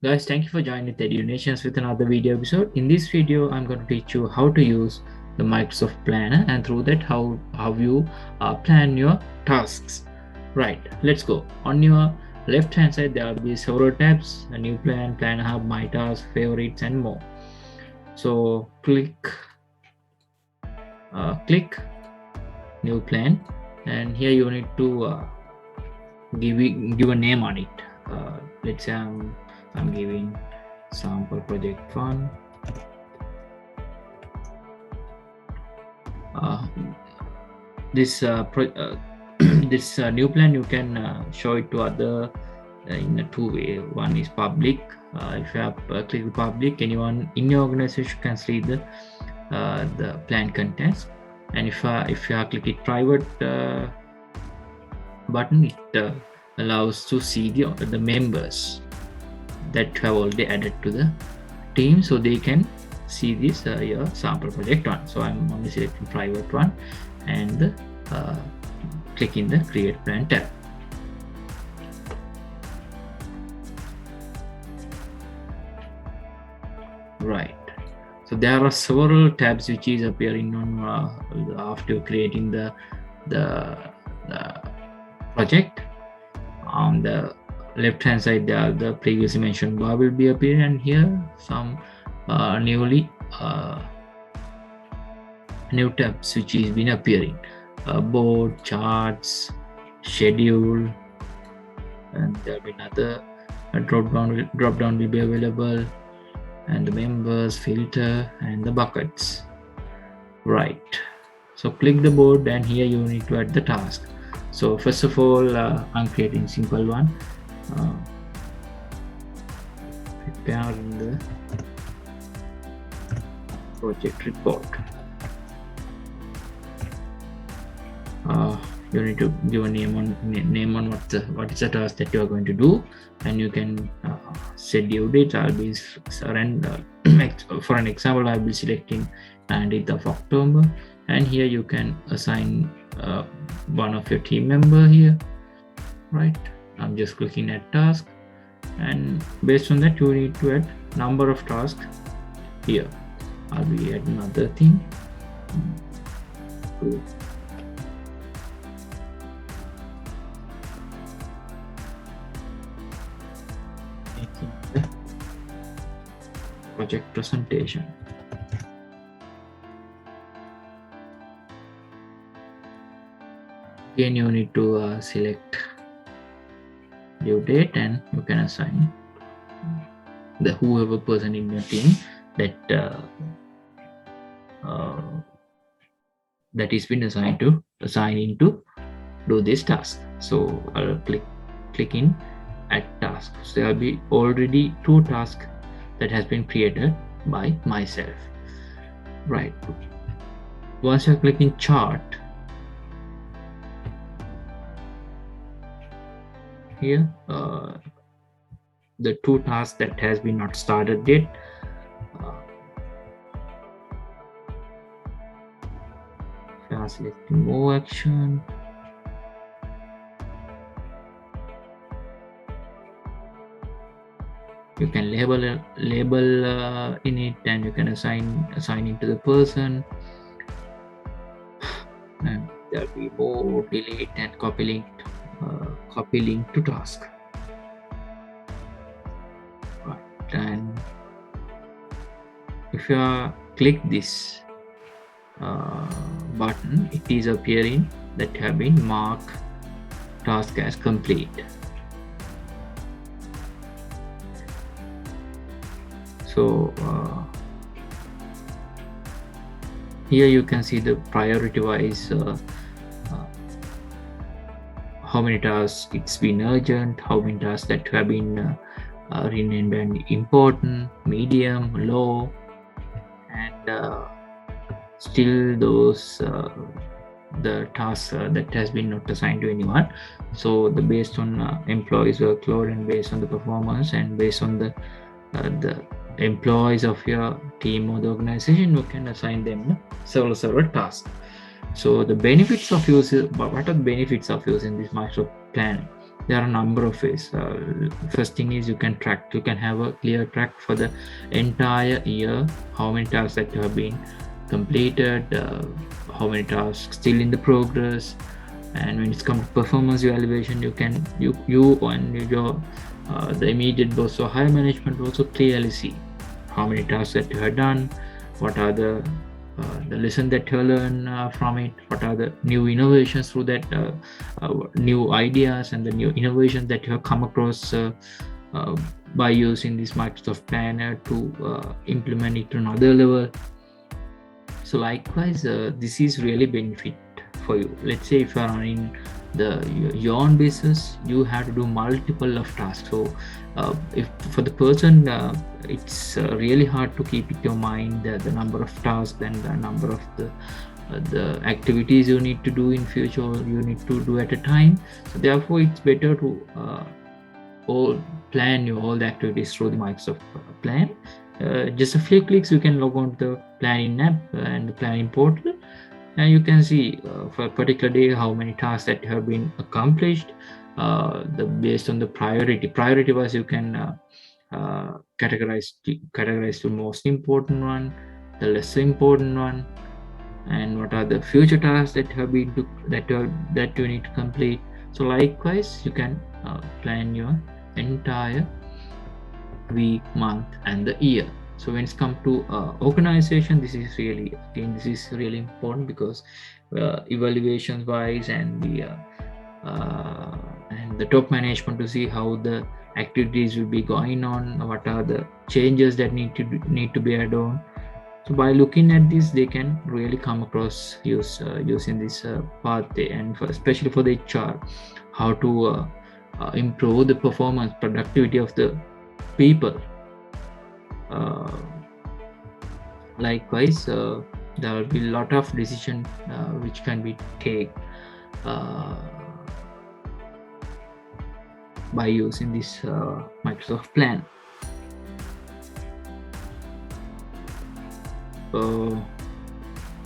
Guys, thank you for joining with EduNations with another video episode. In this video, I'm going to teach you how to use the Microsoft Planner, and through that how you plan your tasks. Right, let's go. On your left hand side, there will be several tabs: a new plan, Planner Hub, My Tasks, Favorites, and more. So click new plan, and here you need to give a name on it. Let's say I'm giving sample project 1. This this new plan, you can show it to other in a two way. One is public. If you have click public, anyone in your organization can see the plan contents. And if you have click it private button, it allows to see the members that have already added to the team, so they can see this your sample project 1. So I'm only selecting private one and clicking the create plan tab. Right, so there are several tabs which is appearing on after creating the project. On the left hand side, the previously mentioned bar will be appearing, and here some new tabs which is been appearing: board, charts, schedule, and there will be another drop down will be available, and the members, filter, and the buckets. Right, so click the board, and here you need to add the task. So first of all, I'm creating simple one. Prepare the project report. You need to give a name on what is the task that you are going to do, and you can set due date. I'll be for an example, I'll be selecting 19th of October, and here you can assign one of your team member here. Right, I'm just clicking at task, and based on that you need to add number of tasks here. I'll be adding another thing. Making the project presentation. Again, you need to select due date, and you can assign the whoever person in your team that that is been assigned in to do this task. So I'll click in add task. So there will be already 2 tasks that has been created by myself. Right, once you click in chart, here the 2 tasks that has been not started yet, selecting more action, you can label in it, and you can assign it to the person, and there'll be more, delete, and copy link to task. Right, and if you click this button, it is appearing that have been marked task as complete. So here you can see the priority wise how many tasks it's been urgent, how many tasks that have been renamed and important, medium, low, and still those the tasks that has been not assigned to anyone. So based on employees workload, and based on the performance, and based on the employees of your team or the organization, you can assign them several tasks. So the benefits of use, what are the benefits of using this Microsoft Planner? there are a number of ways. First thing is you can track. You can have a clear track for the entire year, how many tasks that have been completed, how many tasks still in the progress. And when it's come to performance evaluation, you and your the immediate boss or higher management also clearly see how many tasks that you have done, what are the lesson that you learn from it, what are the new innovations through that, new ideas and the new innovations that you have come across uh, by using this Microsoft Planner to implement it to another level. So likewise, this is really benefit for you. Let's say if you are running your own business, you have to do multiple of tasks. So if for the person, it's really hard to keep in your mind the number of tasks and the number of the activities you need to do in future, or you need to do at a time. So therefore it's better to all plan all the activities through the Microsoft Plan. Just a few clicks, you can log on to the planning app and the planning portal, and you can see for a particular day how many tasks that have been accomplished, based on the priority wise. You can categorize the most important one, the less important one, and what are the future tasks that have been that you need to complete. So likewise, you can plan your entire week, month, and the year. So when it's come to organization, this is really important, because evaluations wise and the top management to see how the activities will be going on, what are the changes that need to be added on. So by looking at this, they can really come across using this pathway, and especially for the HR, how to improve the performance, productivity of the people. Uh, Likewise, there will be a lot of decision which can be taken uh, by using this Microsoft Plan.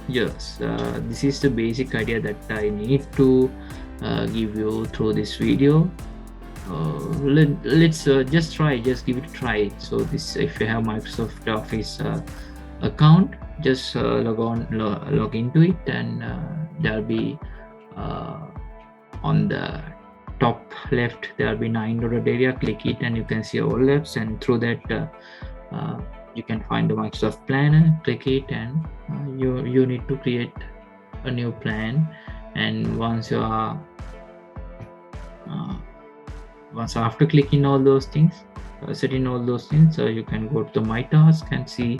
Yes, this is the basic idea that I need to give you through this video. Let's just give it a try. So this, if you have Microsoft Office account, just log into it, and there'll be on the top left, there'll be 9 dotted area. Click it and you can see all apps, and through that you can find the Microsoft Planner. Click it, and you need to create a new plan. And once after clicking all those things, setting all those things, you can go to the My Task and see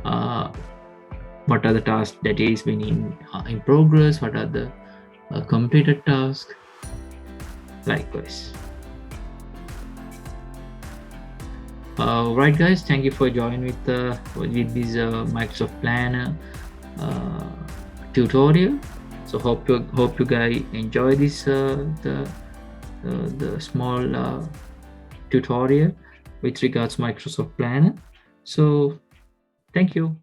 what are the tasks that is been in progress, what are the completed tasks. Likewise. Right, guys, thank you for joining with this Microsoft Planner tutorial. So hope you guys enjoy this the small tutorial with regards Microsoft Planner. So thank you.